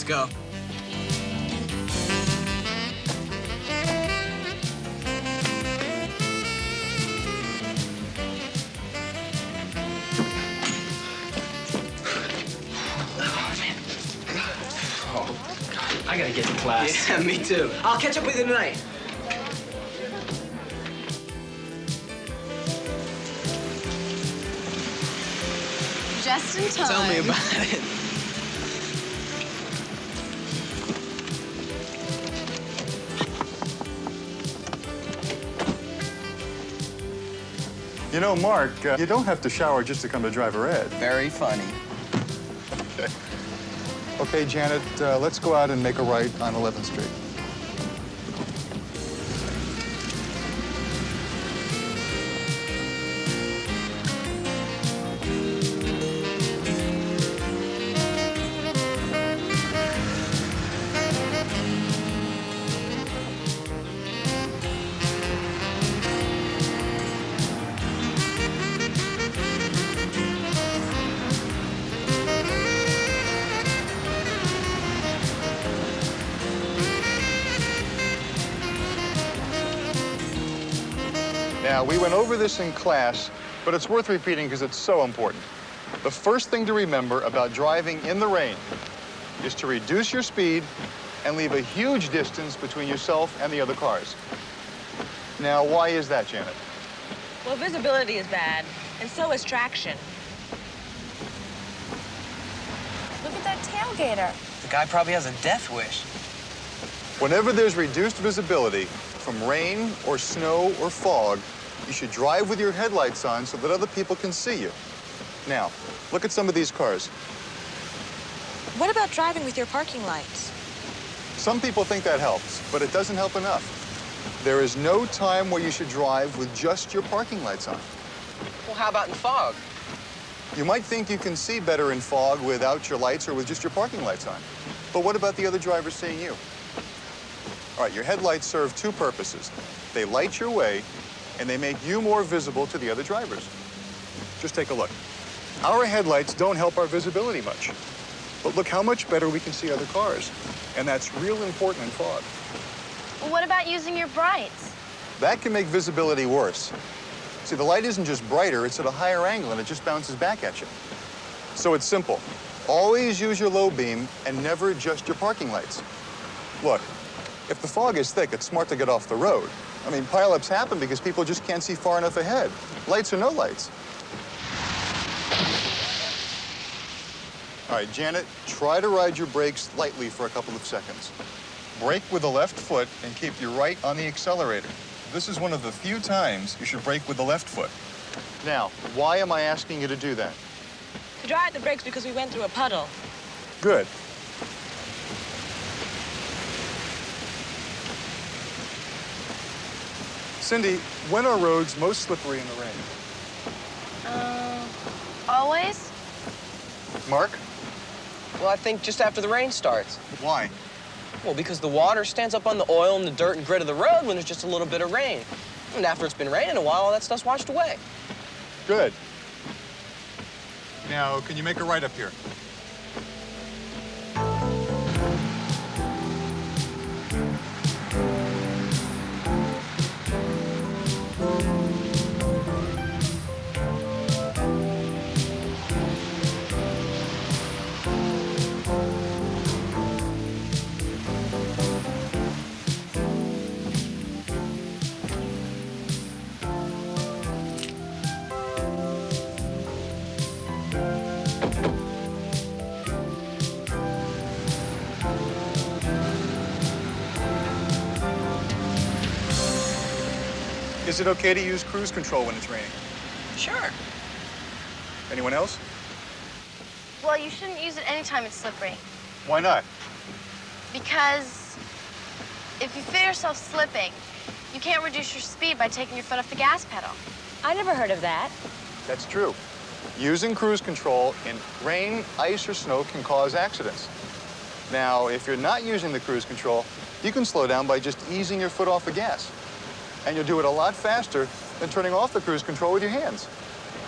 go. I gotta get to class. Yeah, me too. I'll catch up with you tonight. Just in time. Tell me about it. You know, Mark, you don't have to shower just to come to Driver Ed. Very funny. Okay. Okay, Janet, let's go out and make a right on 11th Street. Now, we went over this in class, but it's worth repeating because it's so important. The first thing to remember about driving in the rain is to reduce your speed and leave a huge distance between yourself and the other cars. Now, why is that, Janet? Well, visibility is bad, and so is traction. Look at that tailgater. The guy probably has a death wish. Whenever there's reduced visibility from rain or snow or fog, you should drive with your headlights on so that other people can see you. Now, look at some of these cars. What about driving with your parking lights? Some people think that helps, but it doesn't help enough. There is no time where you should drive with just your parking lights on. Well, how about in fog? You might think you can see better in fog without your lights or with just your parking lights on. But what about the other drivers seeing you? All right, your headlights serve two purposes. They light your way, and they make you more visible to the other drivers. Just take a look. Our headlights don't help our visibility much. But look how much better we can see other cars. And that's real important in fog. Well, what about using your brights? That can make visibility worse. See, the light isn't just brighter, it's at a higher angle, and it just bounces back at you. So it's simple. Always use your low beam and never adjust your parking lights. Look, if the fog is thick, it's smart to get off the road. I mean, pileups happen because people just can't see far enough ahead. Lights or no lights. All right, Janet, try to ride your brakes lightly for a couple of seconds. Brake with the left foot and keep your right on the accelerator. This is one of the few times you should brake with the left foot. Now, why am I asking you to do that? To dry out the brakes because we went through a puddle. Good. Cindy, when are roads most slippery in the rain? Always? Mark? Well, I think just after the rain starts. Why? Well, because the water stands up on the oil and the dirt and grit of the road when there's just a little bit of rain. And after it's been raining a while, all that stuff's washed away. Good. Now, can you make a right up here? Is it okay to use cruise control when it's raining? Sure. Anyone else? Well, you shouldn't use it anytime it's slippery. Why not? Because if you feel yourself slipping, you can't reduce your speed by taking your foot off the gas pedal. I never heard of that. That's true. Using cruise control in rain, ice, or snow can cause accidents. Now, if you're not using the cruise control, you can slow down by just easing your foot off the gas. And you'll do it a lot faster than turning off the cruise control with your hands.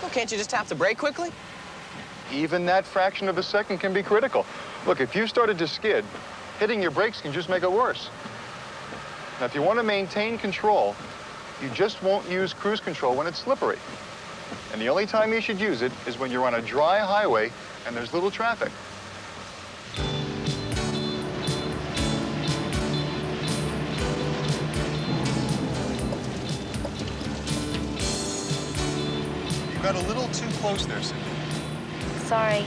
Well, can't you just tap the brake quickly? Even that fraction of a second can be critical. Look, if you started to skid, hitting your brakes can just make it worse. Now, if you want to maintain control, you just won't use cruise control when it's slippery. And the only time you should use it is when you're on a dry highway and there's little traffic. You got a little too close there, Cindy. Sorry.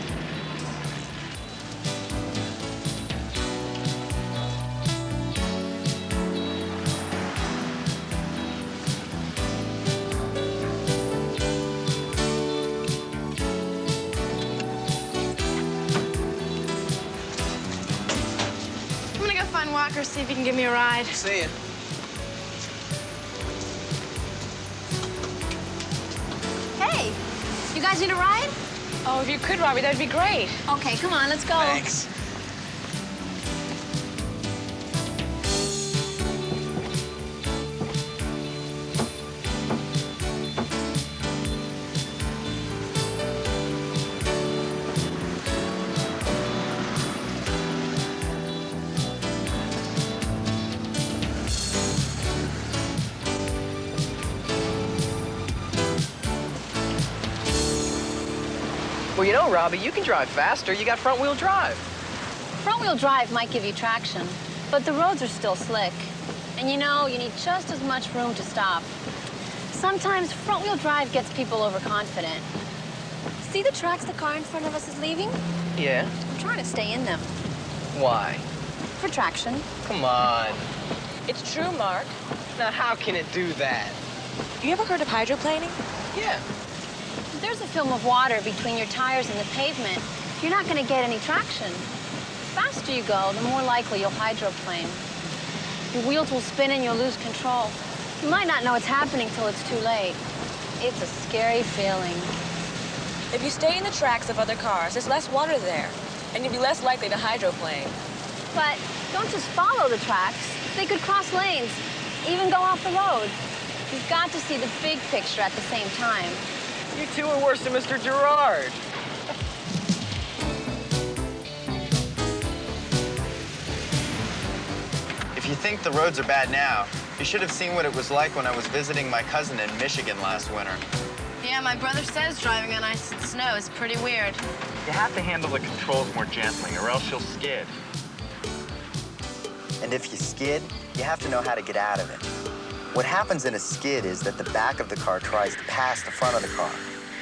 I'm gonna go find Walker, see if he can give me a ride. See ya. Hey, you guys need a ride? Oh, if you could, Robbie, that'd be great. Okay, come on, let's go. Thanks. Well, you know, Robbie, you can drive faster. You got front-wheel drive. Front-wheel drive might give you traction, but the roads are still slick. And you know, you need just as much room to stop. Sometimes front-wheel drive gets people overconfident. See the tracks the car in front of us is leaving? Yeah? I'm trying to stay in them. Why? For traction. Come on. It's true, Mark. Now, how can it do that? You ever heard of hydroplaning? Yeah. If there's a film of water between your tires and the pavement, you're not going to get any traction. The faster you go, the more likely you'll hydroplane. Your wheels will spin and you'll lose control. You might not know it's happening till it's too late. It's a scary feeling. If you stay in the tracks of other cars, there's less water there, and you'll be less likely to hydroplane. But don't just follow the tracks. They could cross lanes, even go off the road. You've got to see the big picture at the same time. You two are worse than Mr. Gerard. If you think the roads are bad now, you should have seen what it was like when I was visiting my cousin in Michigan last winter. Yeah, my brother says driving on ice and snow is pretty weird. You have to handle the controls more gently, or else you'll skid. And if you skid, you have to know how to get out of it. What happens in a skid is that the back of the car tries to pass the front of the car.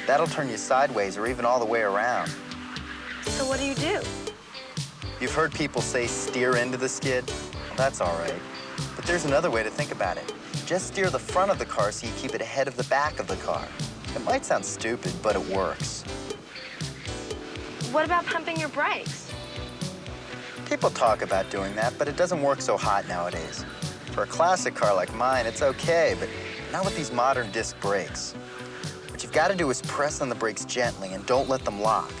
That'll turn you sideways or even all the way around. So what do you do? You've heard people say steer into the skid? Well, that's all right. But there's another way to think about it. Just steer the front of the car so you keep it ahead of the back of the car. It might sound stupid, but it works. What about pumping your brakes? People talk about doing that, but it doesn't work so hot nowadays. For a classic car like mine, it's okay, but not with these modern disc brakes. What you've got to do is press on the brakes gently and don't let them lock.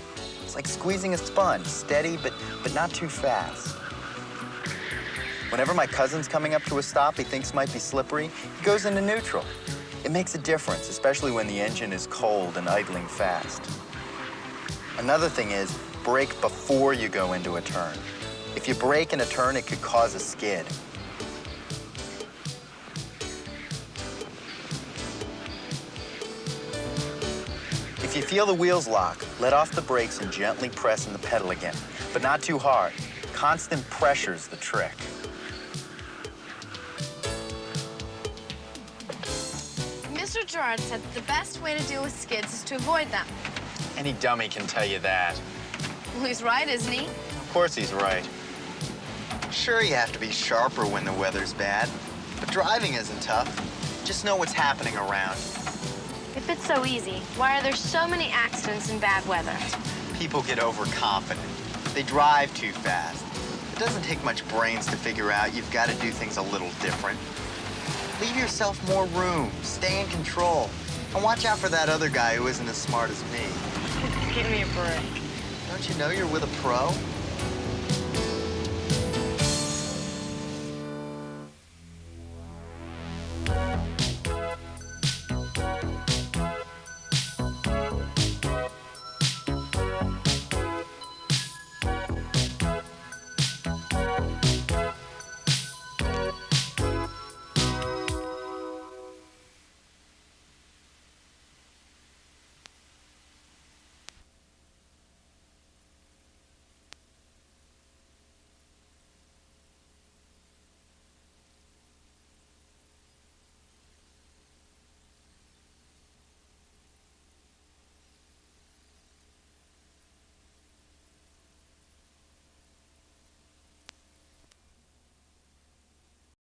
It's like squeezing a sponge, steady, but not too fast. Whenever my cousin's coming up to a stop he thinks might be slippery, he goes into neutral. It makes a difference, especially when the engine is cold and idling fast. Another thing is, brake before you go into a turn. If you brake in a turn, it could cause a skid. If you feel the wheels lock, let off the brakes and gently press on the pedal again, but not too hard. Constant pressure's the trick. Mr. Gerard said that the best way to deal with skids is to avoid them. Any dummy can tell you that. Well, he's right, isn't he? Of course he's right. Sure, you have to be sharper when the weather's bad, but driving isn't tough. Just know what's happening around you. If it's so easy, why are there so many accidents in bad weather? People get overconfident. They drive too fast. It doesn't take much brains to figure out you've got to do things a little different. Leave yourself more room, stay in control, and watch out for that other guy who isn't as smart as me. Give me a break. Don't you know you're with a pro?